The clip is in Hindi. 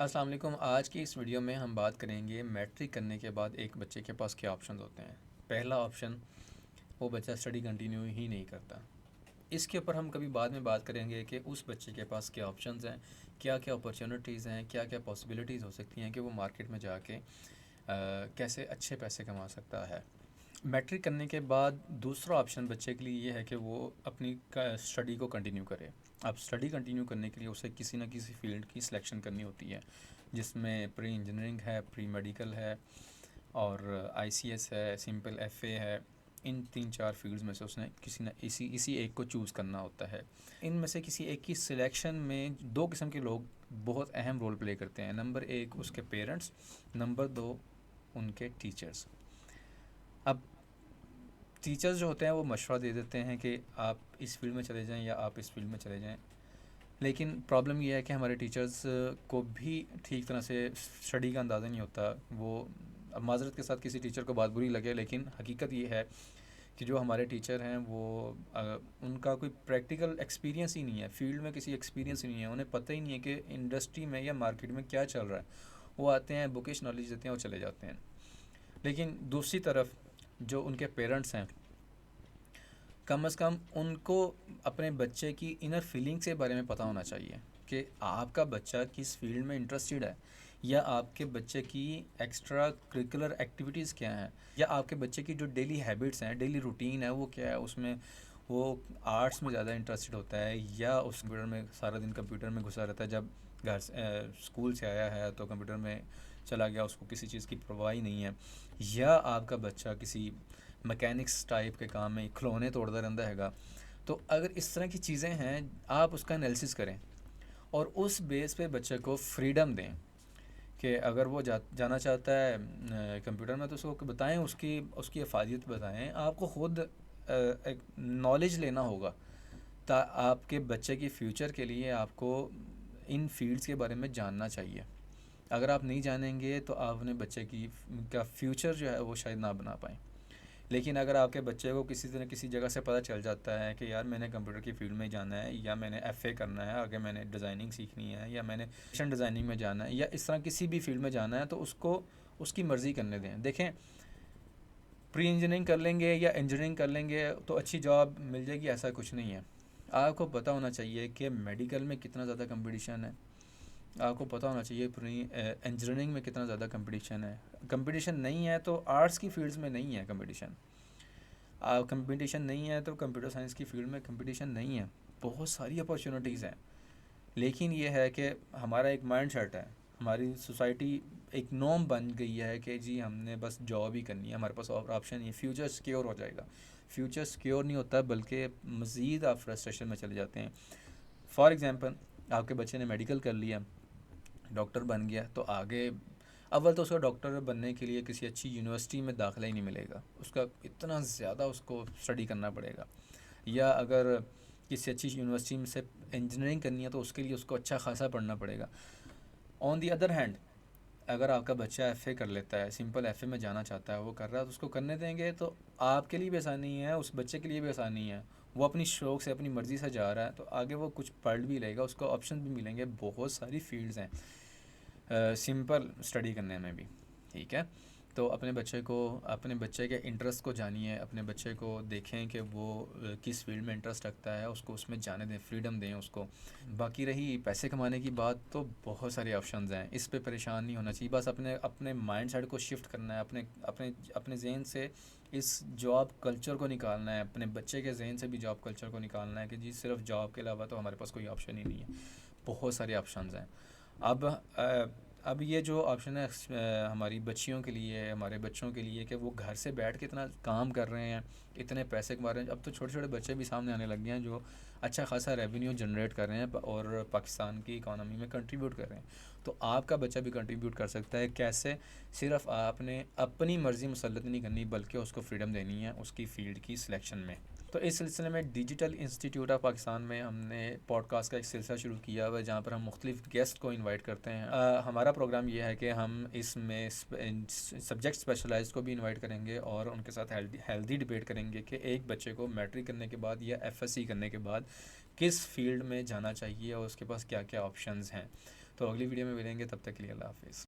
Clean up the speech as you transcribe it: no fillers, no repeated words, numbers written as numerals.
अस्सलाम वालेकुम। आज की इस वीडियो में हम बात करेंगे मैट्रिक करने के बाद एक बच्चे के पास क्या ऑप्शंस होते हैं। पहला ऑप्शन, वो बच्चा स्टडी कंटिन्यू ही नहीं करता। इसके ऊपर हम कभी बाद में बात करेंगे कि उस बच्चे के पास क्या ऑप्शंस हैं, क्या क्या अपॉर्चुनिटीज़ हैं, क्या क्या पॉसिबिलिटीज़ हो सकती हैं कि वो मार्केट में जाके कैसे अच्छे पैसे कमा सकता है। मैट्रिक करने के बाद दूसरा ऑप्शन बच्चे के लिए ये है कि वो अपनी स्टडी को कंटिन्यू करे। अब स्टडी कंटिन्यू करने के लिए उसे किसी न किसी फील्ड की सिलेक्शन करनी होती है, जिसमें प्री इंजीनियरिंग है, प्री मेडिकल है और आईसीएस है, सिंपल एफए है। इन 3-4 फील्ड्स में से उसने किसी न इसी एक को चूज़ करना होता है। इनमें से किसी एक की सिलेक्शन में दो किस्म के लोग बहुत अहम रोल प्ले करते हैं। नंबर एक उसके पेरेंट्स, नंबर दो उनके टीचर्स। अब टीचर्स जो होते हैं वो मशवरा दे देते हैं कि आप इस फील्ड में चले जाएं या आप इस फील्ड में चले जाएं, लेकिन प्रॉब्लम ये है कि हमारे टीचर्स को भी ठीक तरह से स्टडी का अंदाज़ा नहीं होता। वो, अब माज़रत के साथ किसी टीचर को बात बुरी लगे, लेकिन हकीकत ये है कि जो हमारे टीचर हैं वो उनका कोई प्रैक्टिकल एक्सपीरियंस ही नहीं है, फील्ड में किसी एक्सपीरियंस ही नहीं है, उन्हें पता ही नहीं है कि इंडस्ट्री में या मार्केट में क्या चल रहा है। वो आते हैं, बुकिश नॉलेज देते हैं और चले जाते हैं। लेकिन दूसरी तरफ जो उनके पेरेंट्स हैं, कम से कम उनको अपने बच्चे की इनर फीलिंग्स के बारे में पता होना चाहिए कि आपका बच्चा किस फील्ड में इंटरेस्टेड है, या आपके बच्चे की एक्स्ट्रा करिकुलर एक्टिविटीज़ क्या हैं, या आपके बच्चे की जो डेली हैबिट्स हैं, डेली रूटीन है, वो क्या है। उसमें वो आर्ट्स में ज़्यादा इंटरेस्टेड होता है या उस कंप्यूटर में सारा दिन कंप्यूटर में घुसा रहता है। जब घर से स्कूल से आया है तो कंप्यूटर में चला गया, उसको किसी चीज़ की परवाह ही नहीं है। या आपका बच्चा किसी मैकेनिक्स टाइप के काम में खिलौने तोड़ता रहता हैगा। तो अगर इस तरह की चीज़ें हैं, आप उसका एनालिसिस करें और उस बेस पे बच्चे को फ्रीडम दें कि अगर वो जाना चाहता है कंप्यूटर में, तो उसको बताएं, उसकी उसकी अफादियत बताएं। आपको खुद एक नॉलेज लेना होगा। आपके बच्चे की फ़्यूचर के लिए आपको इन फील्ड्स के बारे में जानना चाहिए। अगर आप नहीं जानेंगे तो आप अपने बच्चे की का फ्यूचर जो है वो शायद ना बना पाएँ। लेकिन अगर आपके बच्चे को किसी तरह किसी जगह से पता चल जाता है कि यार मैंने कंप्यूटर की फील्ड में जाना है, या मैंने एफए करना है, आगे मैंने डिज़ाइनिंग सीखनी है, या मैंने फैशन डिज़ाइनिंग में जाना है, या इस तरह किसी भी फील्ड में जाना है, तो उसको उसकी मर्ज़ी करने दें। देखें, प्री इंजीनियरिंग कर लेंगे या इंजीनियरिंग कर लेंगे तो अच्छी जॉब मिल जाएगी, ऐसा कुछ नहीं है। आपको पता होना चाहिए कि मेडिकल में कितना ज़्यादा कंपटीशन है। आपको पता होना चाहिए प्री इंजीनियरिंग में कितना ज़्यादा कंपटीशन है। कंपटीशन नहीं है तो आर्ट्स की फील्ड्स में नहीं है कंपटीशन। कंपटीशन नहीं है तो कंप्यूटर साइंस की फील्ड में कंपटीशन नहीं है। बहुत सारी अपॉर्चुनिटीज़ हैं, लेकिन ये है कि हमारा एक माइंड सेट है, हमारी सोसाइटी एक नॉर्म बन गई है कि जी हमने बस जॉब ही करनी है, हमारे पास और ऑप्शन नहीं है, फ्यूचर सिक्योर हो जाएगा। फ्यूचर सिक्योर नहीं होता, बल्कि मज़ीद आप फ्रस्ट्रेशन में चले जाते हैं। फॉर एग्ज़ाम्पल, आपके बच्चे ने मेडिकल कर लिया, डॉक्टर बन गया, तो आगे अव्वल तो उसका डॉक्टर बनने के लिए किसी अच्छी यूनिवर्सिटी में दाखिला ही नहीं मिलेगा, उसका इतना ज़्यादा उसको स्टडी करना पड़ेगा। या अगर किसी अच्छी यूनिवर्सिटी में से इंजीनियरिंग करनी है तो उसके लिए उसको अच्छा खासा पढ़ना पड़ेगा। ऑन दी अदर हैंड, अगर आपका बच्चा एफ़ए कर लेता है, सिंपल एफ़ए में जाना चाहता है, वो कर रहा है, तो उसको करने देंगे तो आपके लिए भी आसानी है, उस बच्चे के लिए भी आसानी है। वो अपनी शौक़ से, अपनी मर्ज़ी से जा रहा है, तो आगे वो कुछ पढ़ भी लेगा, उसको ऑप्शन भी मिलेंगे। बहुत सारी फील्ड्स हैं सिंपल स्टडी करने में भी, ठीक है। तो अपने बच्चे के इंटरेस्ट को जानिए, अपने बच्चे को देखें कि वो किस फील्ड में इंटरेस्ट रखता है, उसको उसमें जाने दें, फ्रीडम दें उसको। बाकी रही पैसे कमाने की बात, तो बहुत सारे ऑप्शंस हैं, इस पे परेशान नहीं होना चाहिए। बस अपने अपने माइंड सेट को शिफ्ट करना है, अपने अपने अपने जहन से इस जॉब कल्चर को निकालना है, अपने बच्चे के जहन से भी जॉब कल्चर को निकालना है कि जी सिर्फ जॉब के अलावा तो हमारे पास कोई ऑप्शन ही नहीं है। बहुत सारे ऑप्शंस हैं। अब अब ये जो ऑप्शन है हमारी बच्चियों के लिए, हमारे बच्चों के लिए, कि वो घर से बैठ के इतना काम कर रहे हैं, इतने पैसे कमा रहे हैं। अब तो छोटे छोटे बच्चे भी सामने आने लग गए हैं जो अच्छा खासा रेवेन्यू जनरेट कर रहे हैं और पाकिस्तान की इकॉनमी में कंट्रीब्यूट कर रहे हैं। तो आपका बच्चा भी कंट्रीब्यूट कर सकता है। कैसे? सिर्फ आपने अपनी मर्ज़ी मुसल्लत नहीं करनी, बल्कि उसको फ्रीडम देनी है उसकी फ़ील्ड की सिलेक्शन में। तो इस सिलसिले में डिजिटल इंस्टीट्यूट ऑफ पाकिस्तान में हमने पॉडकास्ट का एक सिलसिला शुरू किया हुआ है, जहाँ पर हम मुख्तलिफ़ गेस्ट को इनवाइट करते हैं। हमारा प्रोग्राम ये है कि हम इसमें सब्जेक्ट स्पेशलाइज्ड को भी इनवाइट करेंगे और उनके साथ हेल्दी डिबेट करेंगे कि एक बच्चे को मैट्रिक करने के बाद या एफएससी करने के बाद किस फील्ड में जाना चाहिए और उसके पास क्या क्या ऑप्शंस हैं। तो अगली वीडियो में मिलेंगे, तब तक के लिए अल्लाह हाफिज़।